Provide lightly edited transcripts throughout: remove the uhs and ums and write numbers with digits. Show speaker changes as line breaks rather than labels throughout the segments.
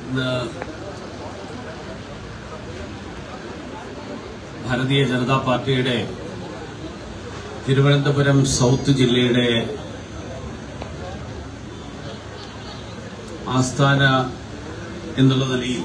ഇന്ന് ഭാരതീയ ജനതാ പാർട്ടിയുടെ തിരുവനന്തപുരം സൗത്ത് ജില്ലയുടെ ആസ്ഥാന എന്നുള്ള നിലയിൽ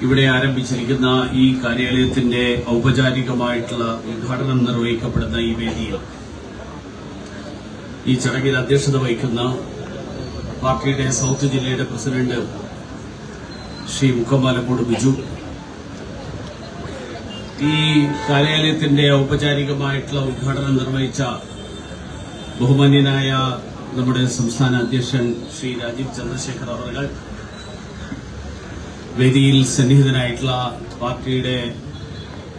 ഇവിടെ ആരംഭിച്ചിരിക്കുന്ന ഈ കാര്യാലയത്തിന്റെ ഔപചാരികമായിട്ടുള്ള ഉദ്ഘാടനം നിർവഹിക്കപ്പെടുന്ന ഈ വേദിയിൽ ഈ ചടങ്ങിൽ അധ്യക്ഷത വഹിക്കുന്ന പാർട്ടിയുടെ സൗത്ത് ജില്ലയുടെ പ്രസിഡന്റ് ശ്രീ മുക്കമാലക്കോട് ബിജു, ഈ കാര്യാലയത്തിന്റെ ഔപചാരികമായിട്ടുള്ള ഉദ്ഘാടനം നിർവഹിച്ച ബഹുമാന്യനായ നമ്മുടെ സംസ്ഥാന അധ്യക്ഷൻ ശ്രീ രാജീവ് ചന്ദ്രശേഖർ അവർ, വേദിയിൽ സന്നിഹിതനായിട്ടുള്ള പാർട്ടിയുടെ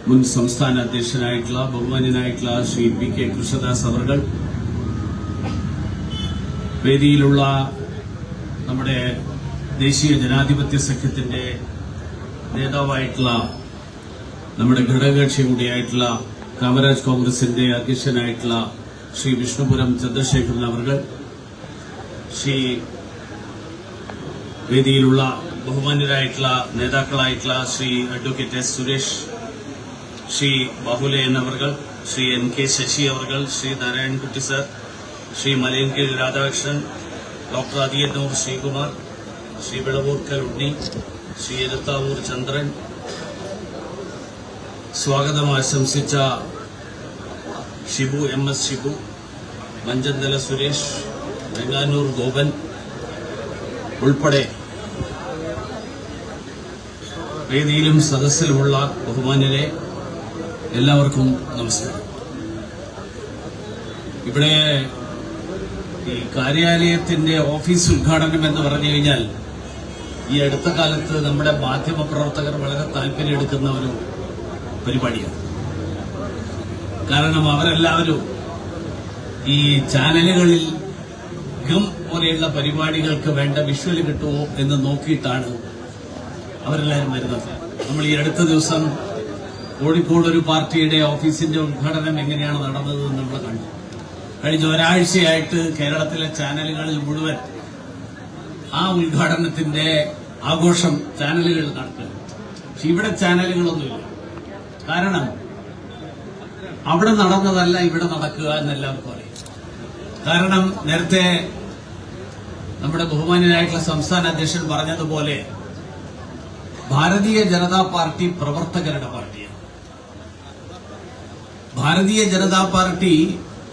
മുൻ സംസ്ഥാന അധ്യക്ഷനായിട്ടുള്ള ബഹുമാന്യനായിട്ടുള്ള ശ്രീ പി കെ കൃഷ്ണദാസ് അവർ, വേദിയിലുള്ള നമ്മുടെ ദേശീയ ജനാധിപത്യ സഖ്യത്തിന്റെ നേതാവായിട്ടുള്ള നമ്മുടെ ഘടകകക്ഷി കൂടിയായിട്ടുള്ള കാമരാജ് കോൺഗ്രസിന്റെ അധ്യക്ഷനായിട്ടുള്ള ശ്രീ വിഷ്ണുപുരം ചന്ദ്രശേഖരൻ അവർ, ശ്രീ വേദിയിലുള്ള ബഹുമാന്യരായിട്ടുള്ള നേതാക്കളായിട്ടുള്ള ശ്രീ അഡ്വക്കേറ്റ് എസ് സുരേഷ്, ശ്രീ ബാഹുലയൻ അവർ, ശ്രീ എൻ കെ ശശി അവർ, ശ്രീ നാരായണൻകുട്ടി സർ, ശ്രീ മലയൻകീഴ് രാധാകൃഷ്ണൻ, ഡോക്ടർ അതിയന്നൂർ ശ്രീകുമാർ, ശ്രീ വിളവൂർക്കൽ ഉണ്ണി, ശ്രീ എരുത്താവൂർ ചന്ദ്രൻ, സ്വാഗതം ആശംസിച്ച ഷിബു എം എസ് ഷിബു, മഞ്ചന്തല സുരേഷ്, വെങ്ങാനൂർ ഗോപൻ ഉൾപ്പെടെ വേദിയിലും സദസ്സിലുമുള്ള ബഹുമാന്യരെ എല്ലാവർക്കും നമസ്കാരം. ഇവിടെ ഈ കാര്യാലയത്തിന്റെ ഓഫീസ് ഉദ്ഘാടനം എന്ന് പറഞ്ഞു കഴിഞ്ഞാൽ ഈ അടുത്ത കാലത്ത് നമ്മുടെ മാധ്യമപ്രവർത്തകർ വളരെ താല്പര്യമെടുക്കുന്ന ഒരു പരിപാടിയാണ്. കാരണം അവരെല്ലാവരും ഈ ചാനലുകളിൽ പോലെയുള്ള പരിപാടികൾക്ക് വേണ്ട വിഷ്വൽ കിട്ടുമോ എന്ന് നോക്കിയിട്ടാണ് അവരെല്ലാവരും വരുന്നത്. നമ്മൾ ഈ അടുത്ത ദിവസം കോഴിക്കോട് ഒരു പാർട്ടിയുടെ ഓഫീസിന്റെ ഉദ്ഘാടനം എങ്ങനെയാണ് നടന്നതെന്ന് നമ്മൾ കണ്ടു. കഴിഞ്ഞ ഒരാഴ്ചയായിട്ട് കേരളത്തിലെ ചാനലുകളിൽ മുഴുവൻ ആ ഉദ്ഘാടനത്തിന്റെ ആഘോഷം ചാനലുകൾ നടത്തുക. പക്ഷെ ഇവിടെ ചാനലുകളൊന്നുമില്ല. കാരണം അവിടെ നടന്നതല്ല ഇവിടെ നടക്കുക എന്നെല്ലാവർക്കും അറിയാം. കാരണം നേരത്തെ നമ്മുടെ ബഹുമാന്യനായിട്ടുള്ള സംസ്ഥാന അധ്യക്ഷൻ പറഞ്ഞതുപോലെ ഭാരതീയ ജനതാ പാർട്ടി പ്രവർത്തകരുടെ പാർട്ടിയാണ്. ഭാരതീയ ജനതാ പാർട്ടി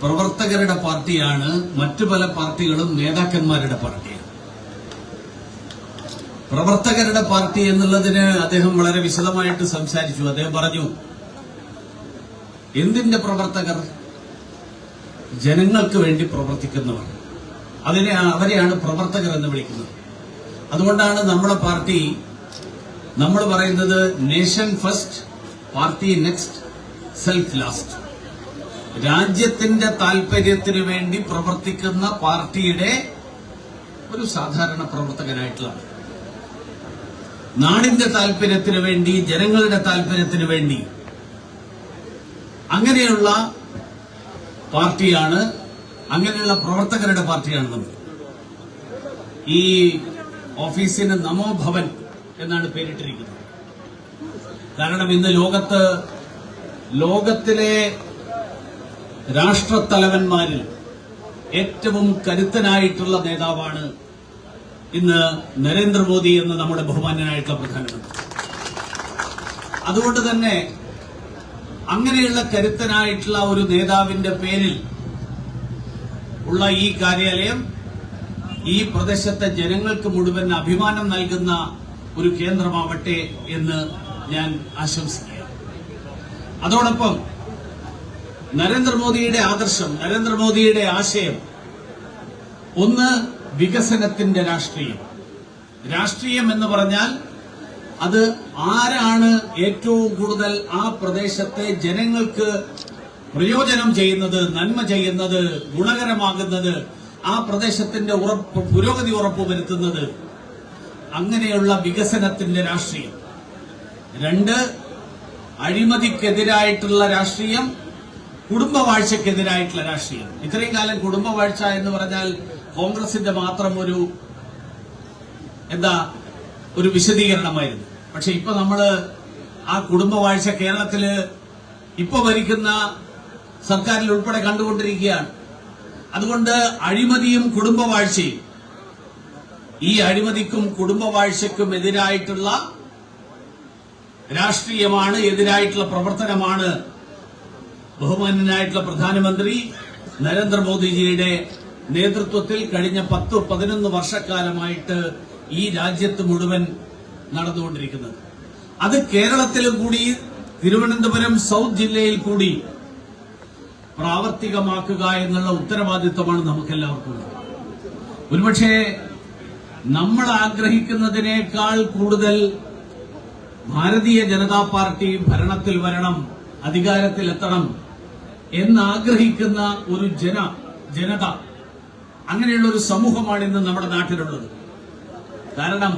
പ്രവർത്തകരുടെ പാർട്ടിയാണ്. മറ്റു പല പാർട്ടികളും നേതാക്കന്മാരുടെ പാർട്ടിയാണ്. പ്രവർത്തകരുടെ പാർട്ടി എന്നുള്ളതിന് അദ്ദേഹം വളരെ വിശദമായിട്ട് സംസാരിച്ചു. അദ്ദേഹം പറഞ്ഞു, എന്തിന്റെ പ്രവർത്തകർ? ജനങ്ങൾക്ക് വേണ്ടി പ്രവർത്തിക്കുന്നവർ, അവരെയാണ് പ്രവർത്തകർ എന്ന് വിളിക്കുന്നത്. അതുകൊണ്ടാണ് നമ്മുടെ പാർട്ടി നമ്മൾ പറയുന്നത് nation first, party next, self last. രാജ്യത്തിന്റെ താൽപര്യത്തിന് വേണ്ടി പ്രവർത്തിക്കുന്ന പാർട്ടിയുടെ ഒരു സാധാരണ പ്രവർത്തകനായിട്ടുള്ള, നാടിന്റെ താൽപര്യത്തിന് വേണ്ടി, ജനങ്ങളുടെ താൽപര്യത്തിന് വേണ്ടി അങ്ങനെയുള്ള പാർട്ടിയാണ്, അങ്ങനെയുള്ള പ്രവർത്തകരുടെ പാർട്ടിയാണ് നമ്മൾ. ഈ ഓഫീസിന് നമോ ഭവൻ എന്നാണ് പേരിട്ടിരിക്കുന്നത്. കാരണം ഇന്ന് ലോകത്തിലെ രാഷ്ട്രത്തലവന്മാരിൽ ഏറ്റവും കരുത്തനായിട്ടുള്ള നേതാവാണ് ഇന്ന് നരേന്ദ്രമോദി എന്ന് നമ്മുടെ ബഹുമാന്യനായിട്ടുള്ള പ്രധാനമന്ത്രി. അതുകൊണ്ട് തന്നെ അങ്ങനെയുള്ള കരുത്തനായിട്ടുള്ള ഒരു നേതാവിന്റെ പേരിൽ ഉള്ള ഈ കാര്യാലയം ഈ പ്രദേശത്തെ ജനങ്ങൾക്ക് മുഴുവൻ അഭിമാനം നൽകുന്ന ഒരു കേന്ദ്രമാവട്ടെ എന്ന് ഞാൻ ആശംസിക്കുകയാണ്. അതോടൊപ്പം നരേന്ദ്രമോദിയുടെ ആദർശം, നരേന്ദ്രമോദിയുടെ ആശയം, ഒന്ന് വികസനത്തിന്റെ രാഷ്ട്രീയം. രാഷ്ട്രീയം എന്ന് പറഞ്ഞാൽ അത് ആരാണ് ഏറ്റവും കൂടുതൽ ആ പ്രദേശത്തെ ജനങ്ങൾക്ക് പ്രയോജനം ചെയ്യുന്നത്, നന്മ ചെയ്യുന്നത്, ഗുണകരമാകുന്നത്, ആ പ്രദേശത്തിന്റെ പുരോഗതി ഉറപ്പുവരുത്തുന്നത്, അങ്ങനെയുള്ള വികസനത്തിന്റെ രാഷ്ട്രീയം. രണ്ട്, അഴിമതിക്കെതിരായിട്ടുള്ള രാഷ്ട്രീയം, കുടുംബവാഴ്ചക്കെതിരായിട്ടുള്ള രാഷ്ട്രീയം. ഇത്രയും കാലം കുടുംബവാഴ്ച എന്ന് പറഞ്ഞാൽ കോൺഗ്രസിന്റെ മാത്രം ഒരു എന്താ ഒരു വിശദീകരണമായിരുന്നു. പക്ഷെ ഇപ്പൊ നമ്മള് ആ കുടുംബവാഴ്ച കേരളത്തില് ഇപ്പൊ ഭരിക്കുന്ന സർക്കാരിൽ ഉൾപ്പെടെ കണ്ടുകൊണ്ടിരിക്കുകയാണ്. അതുകൊണ്ട് അഴിമതിയും കുടുംബവാഴ്ചയും, ഈ അഴിമതിക്കും കുടുംബവാഴ്ചയ്ക്കും എതിരായിട്ടുള്ള രാഷ്ട്രീയമാണ്, എതിരായിട്ടുള്ള പ്രവർത്തനമാണ് ബഹുമാന്യനായിട്ടുള്ള പ്രധാനമന്ത്രി നരേന്ദ്രമോദിജിയുടെ നേതൃത്വത്തിൽ കഴിഞ്ഞ 10-11 വർഷക്കാലമായിട്ട് ഈ രാജ്യത്ത് മുഴുവൻ നടന്നുകൊണ്ടിരിക്കുന്നത്. അത് കേരളത്തിലും കൂടി, തിരുവനന്തപുരം സൌത്ത് ജില്ലയിൽ കൂടി പ്രാവർത്തികമാക്കുക എന്നുള്ള ഉത്തരവാദിത്വമാണ് നമുക്കെല്ലാവർക്കും. ഒരുപക്ഷെ നമ്മൾ ആഗ്രഹിക്കുന്നതിനേക്കാൾ കൂടുതൽ ഭാരതീയ ജനതാ പാർട്ടി ഭരണത്തിൽ വരണം, അധികാരത്തിലെത്തണം എന്നാഗ്രഹിക്കുന്ന ഒരു ജനത, അങ്ങനെയുള്ള ഒരു സമൂഹമാണ് ഇന്ന് നമ്മുടെ നാട്ടിലുള്ളത്. കാരണം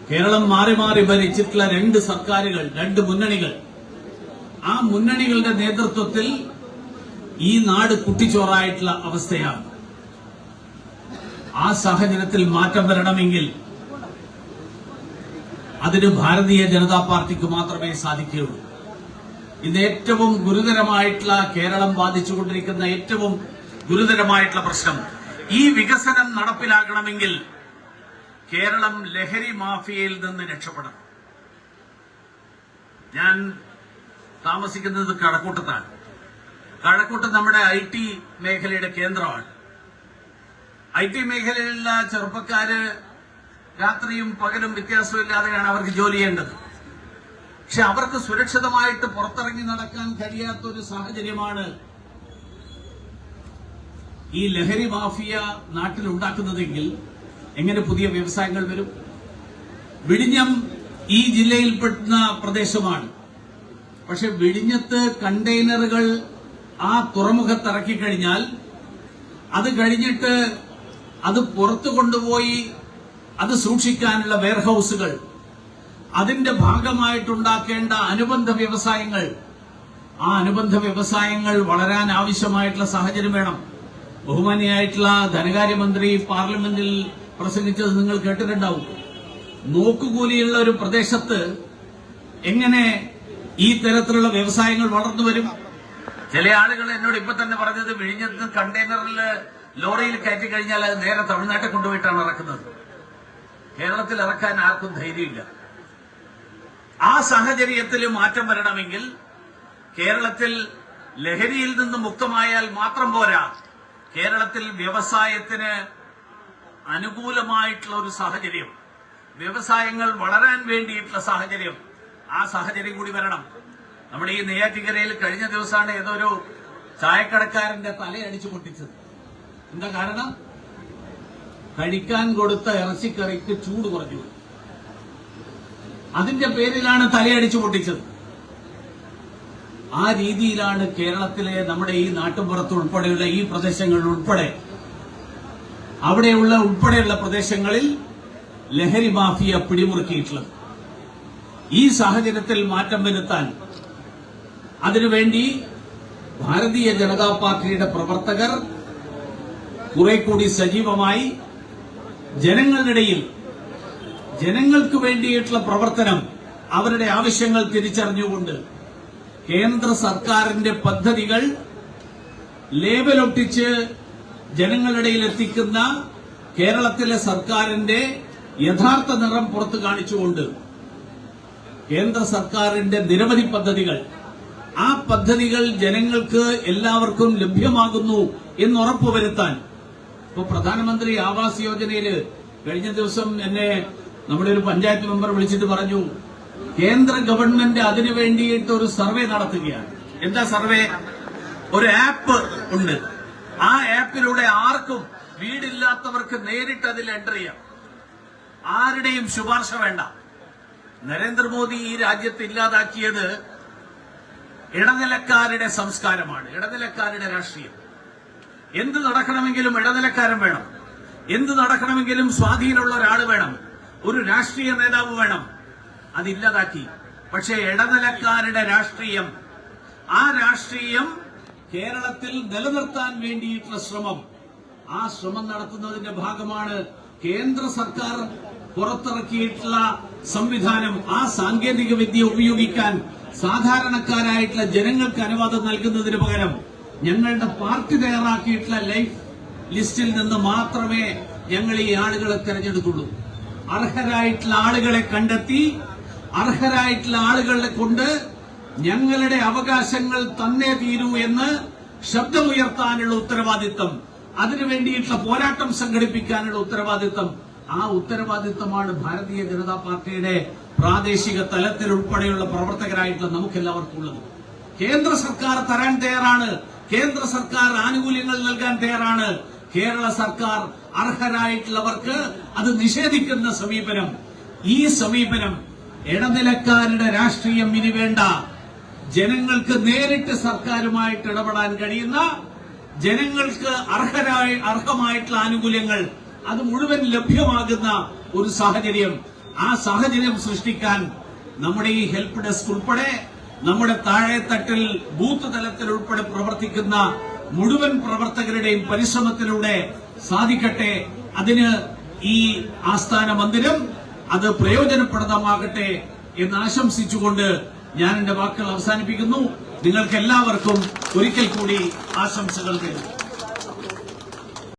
കേരളം മാറി മാറി ഭരിച്ചിട്ടുള്ള 2 സർക്കാരുകൾ, 2 മുന്നണികൾ, ആ മുന്നണികളുടെ നേതൃത്വത്തിൽ ഈ നാട് കുട്ടിച്ചോറായിട്ടുള്ള അവസ്ഥയാണ്. ആ സാഹചര്യത്തിൽ മാറ്റം വരണമെങ്കിൽ അതിന് ഭാരതീയ ജനതാ പാർട്ടിക്ക് മാത്രമേ സാധിക്കുകയുള്ളൂ. ഇത് ഏറ്റവും ഗുരുതരമായിട്ടുള്ള, കേരളം ബാധിച്ചുകൊണ്ടിരിക്കുന്ന ഏറ്റവും ഗുരുതരമായിട്ടുള്ള പ്രശ്നം. ഈ വികസനം നടപ്പിലാക്കണമെങ്കിൽ കേരളം ലഹരി മാഫിയയിൽ നിന്ന് രക്ഷപ്പെടണം. ഞാൻ താമസിക്കുന്നത് കഴക്കൂട്ടത്താണ്. കഴക്കൂട്ടം നമ്മുടെ IT മേഖലയുടെ കേന്ദ്രമാണ്. IT മേഖലയിലുള്ള ചെറുപ്പക്കാര് രാത്രിയും പകലും വ്യത്യാസമില്ലാതെയാണ് അവർക്ക് ജോലി ചെയ്യേണ്ടത്. പക്ഷെ അവർക്ക് സുരക്ഷിതമായിട്ട് പുറത്തിറങ്ങി നടക്കാൻ കഴിയാത്ത ഒരു സാഹചര്യമാണ് ഈ ലഹരി മാഫിയ നാട്ടിലുണ്ടാക്കുന്നതെങ്കിൽ എങ്ങനെ പുതിയ വ്യവസായങ്ങൾ വരും? വിഴിഞ്ഞം ഈ ജില്ലയിൽപ്പെടുന്ന പ്രദേശമാണ്. പക്ഷെ വിഴിഞ്ഞത്ത് കണ്ടെയ്നറുകൾ ആ തുറമുഖത്തിറക്കി കഴിഞ്ഞാൽ അത് കഴിഞ്ഞിട്ട് അത് പുറത്തു കൊണ്ടുപോയി അത് സൂക്ഷിക്കാനുള്ള വെയർഹൌസുകൾ, അതിന്റെ ഭാഗമായിട്ടുണ്ടാക്കേണ്ട അനുബന്ധ വ്യവസായങ്ങൾ, ആ അനുബന്ധ വ്യവസായങ്ങൾ വളരാൻ ആവശ്യമായിട്ടുള്ള സാഹചര്യം വേണം. ബഹുമാനിയായിട്ടുള്ള ധനകാര്യമന്ത്രി പാർലമെന്റിൽ പ്രസംഗിച്ചത് നിങ്ങൾ കേട്ടിട്ടുണ്ടാവും. നോക്കുകൂലിയുള്ള ഒരു പ്രദേശത്ത് എങ്ങനെ ഈ തരത്തിലുള്ള വ്യവസായങ്ങൾ വളർന്നു വരും? ചില ആളുകൾ എന്നോട് ഇപ്പൊ തന്നെ പറഞ്ഞത്, വിഴിഞ്ഞത്ത് കണ്ടെയ്നറിൽ ലോറിയിൽ കയറ്റി കഴിഞ്ഞാൽ അത് നേരെ തമിഴ്നാട്ടിൽ കൊണ്ടുപോയിട്ടാണ് ഇറക്കുന്നത്. കേരളത്തിൽ ഇറക്കാൻ ആർക്കും ധൈര്യമില്ല. ആ സാഹചര്യത്തിൽ മാറ്റം വരണമെങ്കിൽ കേരളത്തിൽ ലഹരിയിൽ നിന്ന് മുക്തമായാൽ മാത്രം പോരാ, കേരളത്തിൽ വ്യവസായത്തിന് അനുകൂലമായിട്ടുള്ള ഒരു സാഹചര്യം, വ്യവസായങ്ങൾ വളരാൻ വേണ്ടിയിട്ടുള്ള സാഹചര്യം, ആ സാഹചര്യം കൂടി വരണം. നമ്മുടെ ഈ നെയ്യാറ്റിൻകരയിൽ കഴിഞ്ഞ ദിവസമാണ് ഏതൊരു ചായക്കടക്കാരന്റെ തലയടിച്ചു പൊട്ടിച്ചത്. എന്താ കാരണം? കഴിക്കാൻ കൊടുത്ത ഇറച്ചിക്കറിക്ക് ചൂട് കുറഞ്ഞു. അതിന്റെ പേരിലാണ് തലയടിച്ചു പൊട്ടിച്ചത്. ആ രീതിയിലാണ് കേരളത്തിലെ നമ്മുടെ ഈ നാട്ടുപുറത്ത് ഉൾപ്പെടെയുള്ള ഈ പ്രദേശങ്ങളിൽ ഉൾപ്പെടെ ഉൾപ്പെടെയുള്ള പ്രദേശങ്ങളിൽ ലഹരി മാഫിയ പിടിമുറുക്കിയിട്ടുള്ളത്. ഈ സാഹചര്യത്തിൽ മാറ്റം വരുത്താൻ അതിനുവേണ്ടി ഭാരതീയ ജനതാ പാർട്ടിയുടെ പ്രവർത്തകർ കുറെ കൂടി സജീവമായി ജനങ്ങളിടയിൽ, ജനങ്ങൾക്ക് വേണ്ടിയിട്ടുള്ള പ്രവർത്തനം, അവരുടെ ആവശ്യങ്ങൾ തിരിച്ചറിഞ്ഞുകൊണ്ട് കേന്ദ്ര സർക്കാരിന്റെ പദ്ധതികൾ ലേബലൊട്ടിച്ച് ജനങ്ങളിടയിൽ എത്തിക്കുന്ന കേരളത്തിലെ സർക്കാരിന്റെ യഥാർത്ഥ നിറം പുറത്തു കാണിച്ചുകൊണ്ട് കേന്ദ്ര സർക്കാരിന്റെ നിരവധി പദ്ധതികൾ, ആ പദ്ധതികൾ ജനങ്ങൾക്ക് എല്ലാവർക്കും ലഭ്യമാകുന്നു എന്ന് ഉറപ്പുവരുത്താൻ. ഇപ്പൊ പ്രധാനമന്ത്രി ആവാസ് യോജനയില് കഴിഞ്ഞ ദിവസം എന്നെ നമ്മുടെ ഒരു പഞ്ചായത്ത് മെമ്പർ വിളിച്ചിട്ട് പറഞ്ഞു, കേന്ദ്ര ഗവൺമെന്റ് അതിനു വേണ്ടിയിട്ട് ഒരു സർവേ നടത്തുകയാണ്. എന്താ സർവേ? ഒരു ആപ്പ് ഉണ്ട്. ആ ആപ്പിലൂടെ ആർക്കും, വീടില്ലാത്തവർക്ക് നേരിട്ട് അതിൽ എൻ്റർ ചെയ്യാം. ആരുടെയും ശുപാർശ വേണ്ട. നരേന്ദ്രമോദി ഈ രാജ്യത്ത് ഇല്ലാതാക്കിയത് ഇടനിലക്കാരുടെ സംസ്കാരമാണ്, ഇടനിലക്കാരുടെ രാഷ്ട്രീയം. എന്ത് നടക്കണമെങ്കിലും ഇടനിലക്കാരൻ വേണം, എന്ത് നടക്കണമെങ്കിലും സ്വാധീനമുള്ള ഒരാൾ വേണം, ഒരു രാഷ്ട്രീയ നേതാവ് വേണം. അതില്ലാതാക്കി. പക്ഷേ ഇടനിലക്കാരുടെ രാഷ്ട്രീയം, ആ രാഷ്ട്രീയം കേരളത്തിൽ നിലനിർത്താൻ വേണ്ടിയിട്ടുള്ള ശ്രമം, ആ ശ്രമം നടത്തുന്നതിന്റെ ഭാഗമാണ്
കേന്ദ്ര സർക്കാർ പുറത്തിറക്കിയിട്ടുള്ള സംവിധാനം, ആ സാങ്കേതിക വിദ്യ ഉപയോഗിക്കാൻ സാധാരണക്കാരായിട്ടുള്ള ജനങ്ങൾക്ക് അനുവാദം നൽകുന്നതിന് പകരം ഞങ്ങളുടെ പാർട്ടി തയ്യാറാക്കിയിട്ടുള്ള ലൈഫ് ലിസ്റ്റിൽ നിന്ന് മാത്രമേ ഞങ്ങൾ ഈ ആളുകളെ തെരഞ്ഞെടുക്കുള്ളൂ. അർഹരായിട്ടുള്ള ആളുകളെ കണ്ടെത്തി അർഹരായിട്ടുള്ള ആളുകളെ കൊണ്ട് ഞങ്ങളുടെ അവകാശങ്ങൾ തന്നേ തീരൂ എന്ന് ശബ്ദമുയർത്താനുള്ള ഉത്തരവാദിത്തം, അതിനു വേണ്ടിയിട്ടുള്ള പോരാട്ടം സംഘടിപ്പിക്കാനുള്ള ഉത്തരവാദിത്തം, ആ ഉത്തരവാദിത്തമാണ് ഭാരതീയ ജനതാ പാർട്ടിയുടെ പ്രാദേശിക തലത്തിൽ ഉൾപ്പെടെയുള്ള പ്രവർത്തകരായിട്ടുള്ള നമുക്കെല്ലാവർക്കും ഉള്ളത്. കേന്ദ്ര സർക്കാർ തരാൻ തയ്യാറാണ്, കേന്ദ്ര സർക്കാർ ആനുകൂല്യങ്ങൾ നൽകാൻ തയ്യാറാണ്. കേരള സർക്കാർ അർഹരായിട്ടുള്ളവർക്ക് അത് നിഷേധിക്കുന്ന സമീപനം, ഈ സമീപനം ഇടനിലക്കാരുടെ രാഷ്ട്രീയം ഇനി വേണ്ട. ജനങ്ങൾക്ക് നേരിട്ട് സർക്കാരുമായിട്ട് ഇടപെടാൻ കഴിയുന്ന, ജനങ്ങൾക്ക് അർഹമായിട്ടുള്ള ആനുകൂല്യങ്ങൾ അത് മുഴുവൻ ലഭ്യമാകുന്ന ഒരു സാഹചര്യം, ആ സാഹചര്യം സൃഷ്ടിക്കാൻ നമ്മുടെ ഈ ഹെൽപ്പ് ഡെസ്ക് ഉൾപ്പെടെ നമ്മുടെ താഴെത്തട്ടിൽ ബൂത്ത് തലത്തിൽ ഉൾപ്പെടെ പ്രവർത്തിക്കുന്ന മുഴുവൻ പ്രവർത്തകരുടെയും പരിശ്രമത്തിലൂടെ സാധിക്കട്ടെ. അതിന് ഈ ആസ്ഥാന മന്ദിരം അത് പ്രയോജനപ്രദമാകട്ടെ എന്ന് ആശംസിച്ചുകൊണ്ട് ഞാൻ എന്റെ വാക്കുകൾ അവസാനിപ്പിക്കുന്നു. നിങ്ങൾക്ക് എല്ലാവർക്കും ഒരിക്കൽ കൂടി ആശംസകൾ തരുന്നു.